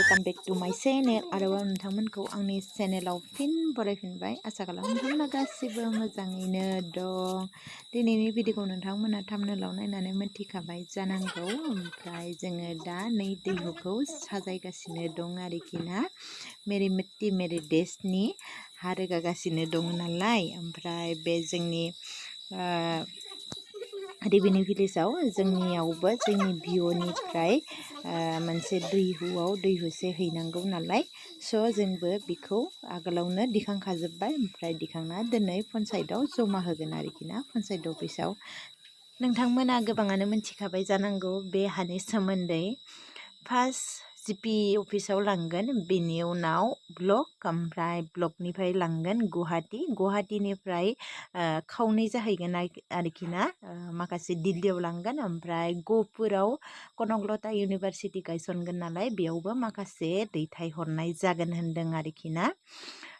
Welcome back to माय channel आरोबाव नोंथांमोनखौ आंनि चेनेलाव फिन बरायफिनबाय आसा खालामो नोंथांमोना गासिबो मोजाङैनो दं। दिनैनि भिडिअखौ नोंथांमोना थाम्बनेलाव नायनानै मिथिखाबाय जानांगौ। ओमफ्राय जोङो दा नै दैहुखौ साजायगासिनो दं आरोखि ना। मेरि माati मेरि देशनि हा रोगागासिनो दं नालाय। ओमफ्राय बे जोंनि रिबिनि भिलेजाव जोंनियावबो जोंनि भिअनिफ्राय मोनसे दैहुआव दैहुसे हैनांगौ नालाय। स' जोंबो बेखौ आगोलावनो दिखांखाजोब्बाय। ओमफ्राय दिखांना दिनै पन्सायतआव जमा होगोन आरोखि ना, पन्सायत अफिसाव। नोंथांमोना गोबाङानो मिथिखाबाय जानांगौ बे हानि सोमोन्दै। फार्स्ट जिपि अफिसाव लांगोन, बेनि उनाव ब्लक, ओमफ्राय ब्लकनिफ्राय लांगोन गुवाहाटीनिफ्राय खावनै जाहैगोन आरोखि ना। माखासे दिल्लीयाव लांगोन, ओमफ्राय गहपुराव कनकलता इउनिभारसिटि गायसनगोन नालाय बेयावबो माखासे दैथायहरनाय जागोन होनदों आरोखि ना।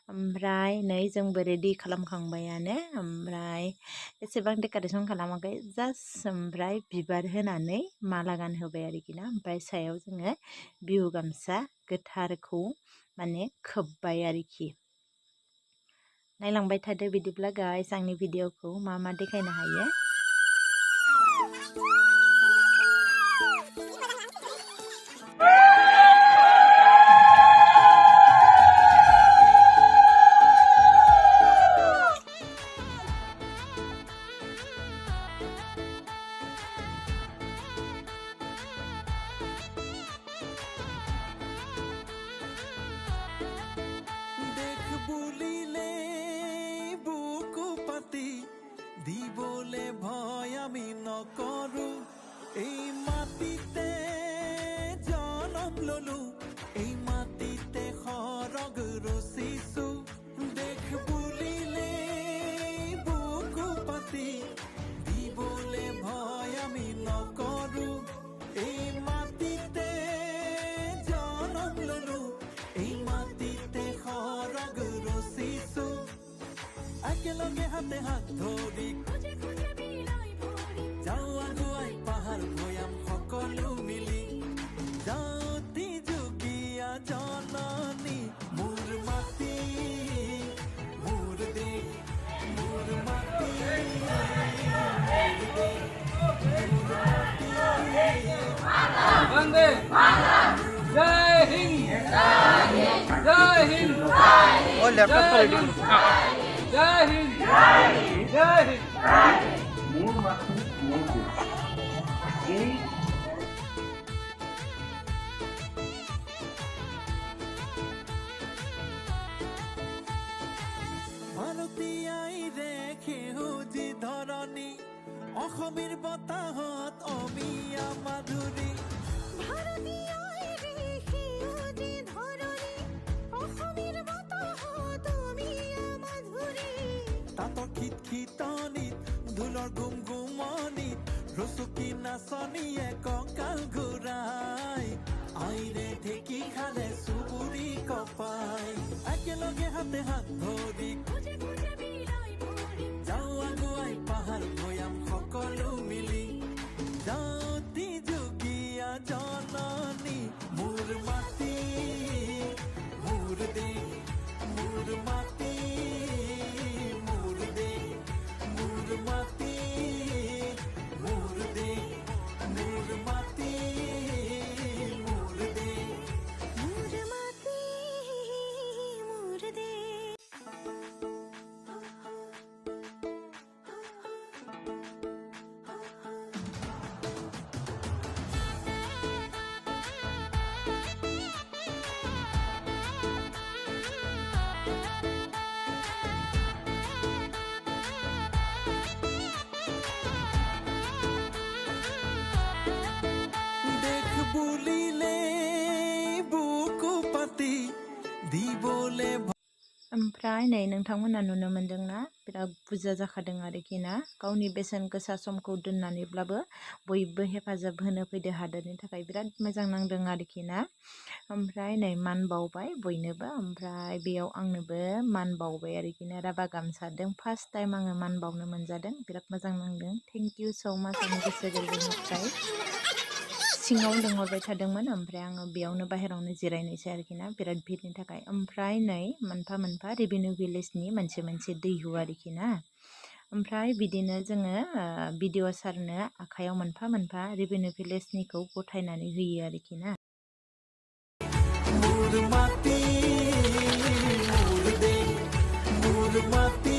ओमफ्राय नै जोंबो रेडि खालामखांबायानो। ओमफ्राय एसेबां डेक'रेसन खालामाखै, जास्ट ओमफ्राय बिबार होनानै माला गानहोबाय आरोखि ना। ओमफ्राय सायाव जोङो बिहु गामसा गोथारखौ माने खोब्बाय आरोखि। नायलांबाय थादो बिदिब्ला गाइस आंनि भिडिअखौ मा देखायनो हायो। দিবলে ভয় আমি নকৰো, এই মাটিতে জনম ললো, এই মাটিতে সৰগ ৰচিছো। দেশ বুলিলে বুকু পাতি দিবলে ভয় আমি নকৰো, এই মাটিতে জনম ললো, এই মাটিতে সৰগ ৰচিছো। একেলগে হাতে হাত ধৰি যাওঁ আগুৱাই পাহাৰ ভৈয়াম সকলো মিলি, যাওঁতি যুগীয়া জননী মোৰ মাটি মোৰ দেশ, মোৰ মাটি মোৰ দেশ, মোৰ মাটি। বন্দে জয় হিন্দ, জয় হিন্দ, ও ল্যাপটপ তো রেডি করুন। জয় হিন্দ, জয় হিন্দ। মোৰ মাটি মোৰ দেশ। এই ভাৰতীয়াই ৰেখে সেউজী ধৰণী, অসমীৰ বতাহত অমিয়া মাধুৰী। ভাৰতীয়াই ৰেখে সেউজী ধৰণী, অসমীৰ বতাহত অমিয়া মাধুৰী। তাঁতৰ খিতখিতনিত ঢোলৰ গুমগুমনিত ৰচুকি নাচনীয়ে কঁকাল ঘূৰাই, আইৰে ঢেঁকী খালে চুবুৰি কপাই। একেলগে হাতে হাত ধৰি যাওঁ আগুৱাই পাহাৰ ভৈয়াম সকলো মিলি, যাওঁতি যুগীয়া জননী মোৰ মাটি মোৰ দেশ, মোৰ মাটি মোৰ দেশ, মোৰ মাটি মোৰ দেশ, মোৰ মাটি মোৰ দেশ, মোৰ মাটি মোৰ দেশ। बुलिले बुकु पाति दिबोले। ओमफ्राय नै नोंथांमोना नुनो मोनदोंना बिराद बुरजा जाखादों आरोखि ना। गावनि बेसेन गोसा समखौ दोननानैब्लाबो बयबो हेफाजाब होनो फैदो हादोरनि थाखाय, बिराद मोजां नांदों आरोखि ना। ओमफ्राय नै मान बावबाय बयनोबो, ओमफ्राय बेयाव आंनोबो मान बावबाय आरोखि ना। राभा गामसादों फार्स्ट टाइम आङो मान बावनो मोनजादों, बिराद मोजां नांदों। थेंक इउ स' माच आंनि गोसो गोरबोनिफ्राय। सिङाव लिंहरबाय थादोंमोन ओमफ्राय आङो बेयावनो बाहेरावनो जिरायनायसै आरोखि ना बिराद भिरनि थाखाय ओमफ्राय नै मोनफा मोनफा रेभिनिउ भिलेजनि मोनसे मोनसे दैहु आरोखि ना ओमफ्राय बिदिनो जोङो भिडिअ सारनो आखायाव मोनफा मोनफा रेभिनिउ भिलेजनिखौ गथायनानै होयो आरोखि ना माती माती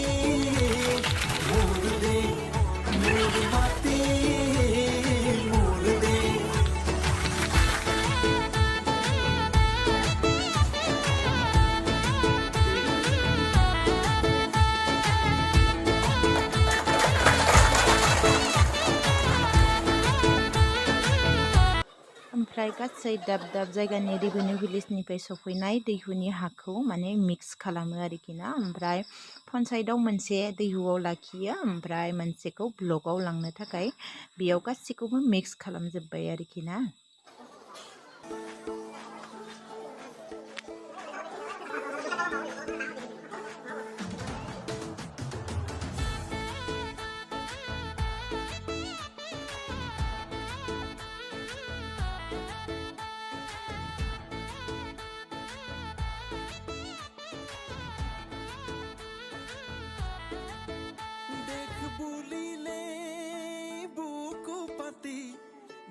ओमफ्राय गासै दाब दाब जायगानि रेभिनिउ भिलेजनिफ्राय सफैनाय दैहुनि हाखौ माने मिक्स खालामो आरोखि ना ओमफ्राय पन्सायतआव मोनसे दैहुआव लाखियो ओमफ्राय मोनसेखौ ब्लकआव लांनो थाखाय बेयाव गासैखौबो मिक्स खालामजोब्बाय आरोखि ना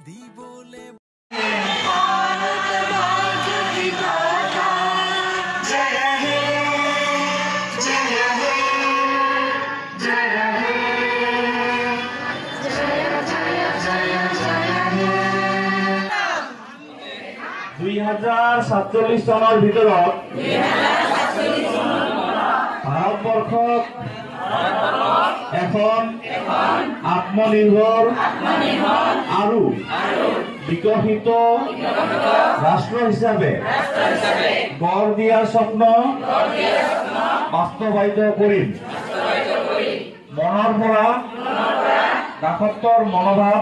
দিবলে 2047 চনৰ ভিতৰত ভাৰতবৰ্ষত এখন আত্মনিৰ্ভৰ আৰু বিকশিত ৰাষ্ট্ৰ হিচাপে গঢ় দিয়াৰ স্বপ্ন বাস্তৱায়িত কৰিম মনৰ পৰা দাসত্বৰ মনোভাৱ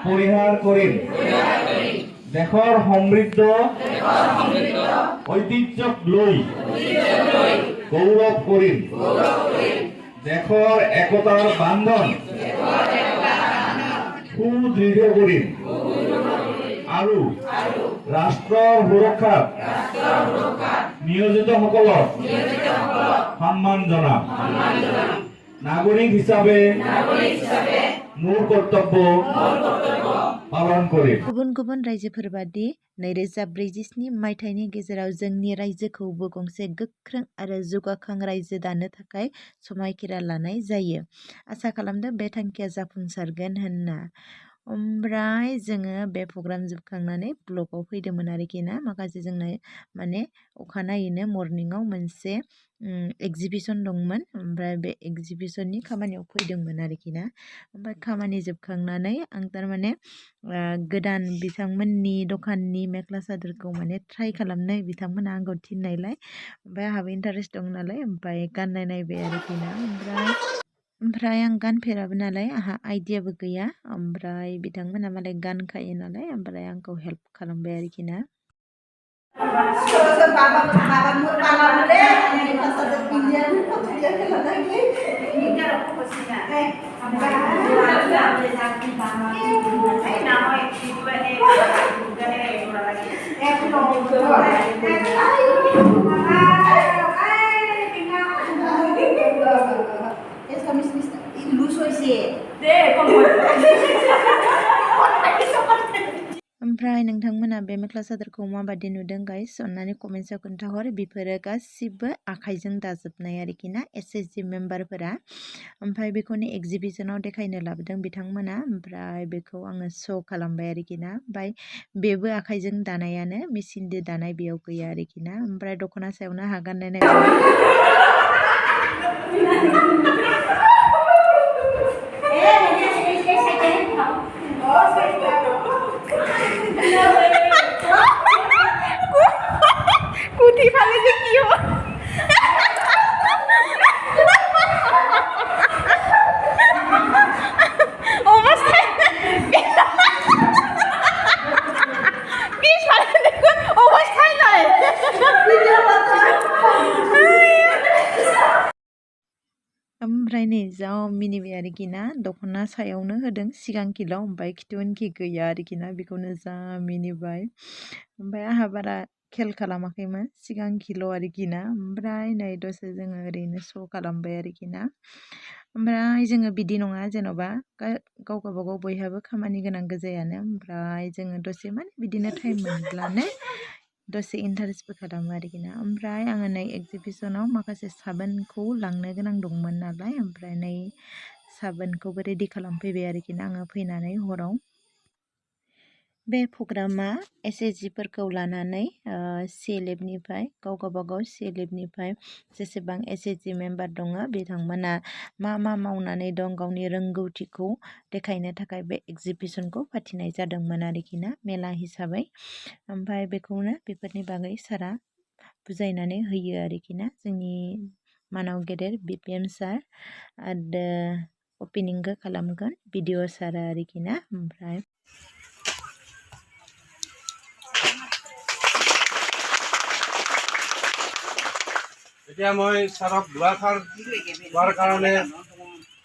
পৰিহাৰ কৰিম দেশৰ সমৃদ্ধ ঐতিহ্যক লৈ গৌৰৱ কৰিম দেশৰ একতাৰ বান্ধন সুদৃঢ় কৰিম আৰু ৰাষ্ট্ৰৰ সুৰক্ষাত নিয়োজিতসকলক সন্মান জনাম নাগৰিক হিচাপে মোৰ কৰ্তব্য পালন কৰিম गुबुन गुबुन रायजोफोरबादि 2047 मायथाइनि गेजेराव जोंनि रायजोखौबो गंसे गोख्रों आरो जौगाखां रायजो दानो थाखाय समायखिरा लानाय जायो आसा खालामदों बे थांखिया जाफुंसारगोन होनना ओमफ्राय जोङो बे प्रग्राम जोबखांनानै ब्लकआव फैदोंमोन आरोखि ना माखासे जोंना माने अखानायैनो मर्निंआव मोनसे एगजिबिसन दंमोन ओमफ्राय बे एगजिबिसननि खामानियाव फैदोंमोन आरोखि ना ओमफ्राय खामानि जोबखांनानै आं थारमाने गोदान बिथांमोननि दखाननि मेख्ला सादोरखौ माने ट्राइ खालामनो बिथांमोना आंखौ थिननायलाय ओमफ्राय आंहाबो इन्टारेस्ट दं नालाय ओमफ्राय गाननाय नायबाय आरोखि ना ओमफ्राय आं गानफेराबो नालाय आंहा आइडियाबो गैया ओमफ्राय बिथांमोना मालाय गानखायो नालाय ओमफ्राय आंखौ हेल्प खालामबाय आरोखि ना ओमफ्राय नोंथांमोना बे मेख्ला सादोरखौ माबादि नुदों गाइस अन्नानै कमेन्टआव खोन्थाहर बेफोरो गासिबो आखाइजों दाजोबनाय आरोखि ना एसएसजि मेम्बारफोरा ओमफ्राय बेखौनो एगजिबिसनाव देखायनो लाबोदों बिथांमोना ओमफ्राय बेखौ आङो श' खालामबाय आरोखि ना ओमफ्राय बेबो आखाइजों दानायानो मेसिनजों दानाय बेयाव गैया आरोखि ना ओमफ्राय दख'ना सायावनो आंहा गाननाय Kuti pala si Kyo. Almost Please pala likod. Almost Thailand. ओमफ्राय नै जा मिनिबाय आरोखि ना दख'ना सायावनो होदों सिगां किलाव ओमफ्राय खिथुउनखि गैया आरोखि ना बेखौनो जा मिनिबाय ओमफ्राय आंहा बारा खेल खालामाखैमोन सिगां किल' आरोखि ना ओमफ्राय नै दसे जोङो ओरैनो श' खालामबाय आरोखि ना ओमफ्राय जोङो बिदि नङा जेन'बा गाव गावबागाव बयहाबो खामानि गोनां गोजायानो ओमफ्राय जोङो दसे माने बिदिनो टाइम मोनब्लानो दसे इन्टारेस्टबो खालामो आरोखि ना ओमफ्राय आङो नै एगजिबिसनाव माखासे साबोनखौ लांनो गोनां दंमोन नालाय ओमफ्राय नै साबोनखौबो रेडि खालामफैबाय आरोखि ना आङो फैनानै हराव बे प्रग्रामा एसएचजिफोरखौ लानानै CLFनिफ्राय गाव गावबागाव CLFनिफ्राय जेसेबां एसएचजि मेम्बार दङ बिथांमोना मा मावनानै दं गावनि रोंगौथिखौ देखायनो थाखाय बे एगजिबिसनखौ फाथिनाय जादोंमोन आरोखि ना मेला हिसाबै ओमफ्राय बेखौनो बेफोरनि बागै सारा बुजायनानै होयो आरोखि ना जोंनि मानाव गेदेर BPM सार आरो अपेनिंखौ खालामगोन भिडिअ सारा आरोखि ना ओमफ्राय এতিয়া মই ছাৰক দুআষাৰ কোৱাৰ কাৰণে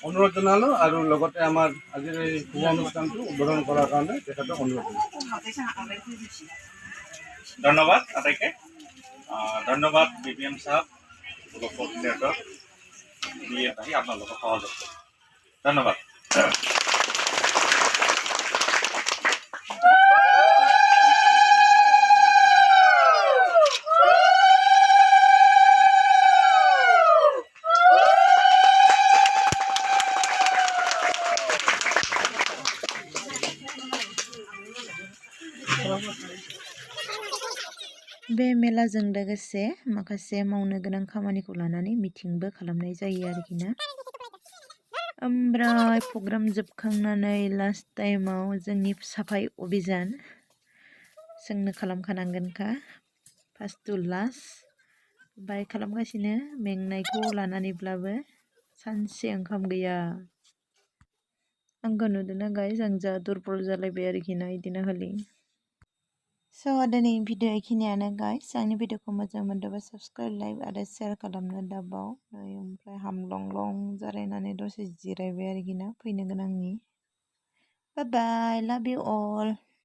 অনুৰোধ জনালোঁ আৰু লগতে আমাৰ আজিৰ এই শুভ অনুষ্ঠানটো উদ্বোধন কৰাৰ কাৰণে তেখেতক অনুৰোধ জনালোঁ। ধন্যবাদ আটাইকে ধন্যবাদ BPM সাহেব লোকক থিয়েটাৰ দিয়ে আহি আপোনালোকক সহযোগ কৰিছে ধন্যবাদ बे मेलाजों लोगोसे माखासे मावनो गोनां खामानिखौ लानानै मिटिंबो खालामनाय जायो आरोखि ना ओमफ्राय प्रग्राम जोबखांनानै लास्ट टाइमाव जोंनि साफाय अभियान जोंनो खालामखानांगोनखा फार्स्ट टु लास्ट ओमफ्राय खालामगासिनो मेंनायखौ लानानैब्लाबो सानसे ओंखाम गैया आंखौ नुदोंना गाइस आं जा दुरबल जालायबाय आरोखि ना बिदिनो हलि स' दिनै भिडिअ बेखिनियानो गाइस आंनि भिडिअखौ मोजां मोनदोंबा साबस्क्राइब लाइक आरो शेयार खालामनो दाबाव ओमफ्राय हामलं जालायनानै दसे जिरायबाय आरोखि ना फैनो गोनांनि बाय बाय लाभ इउ अल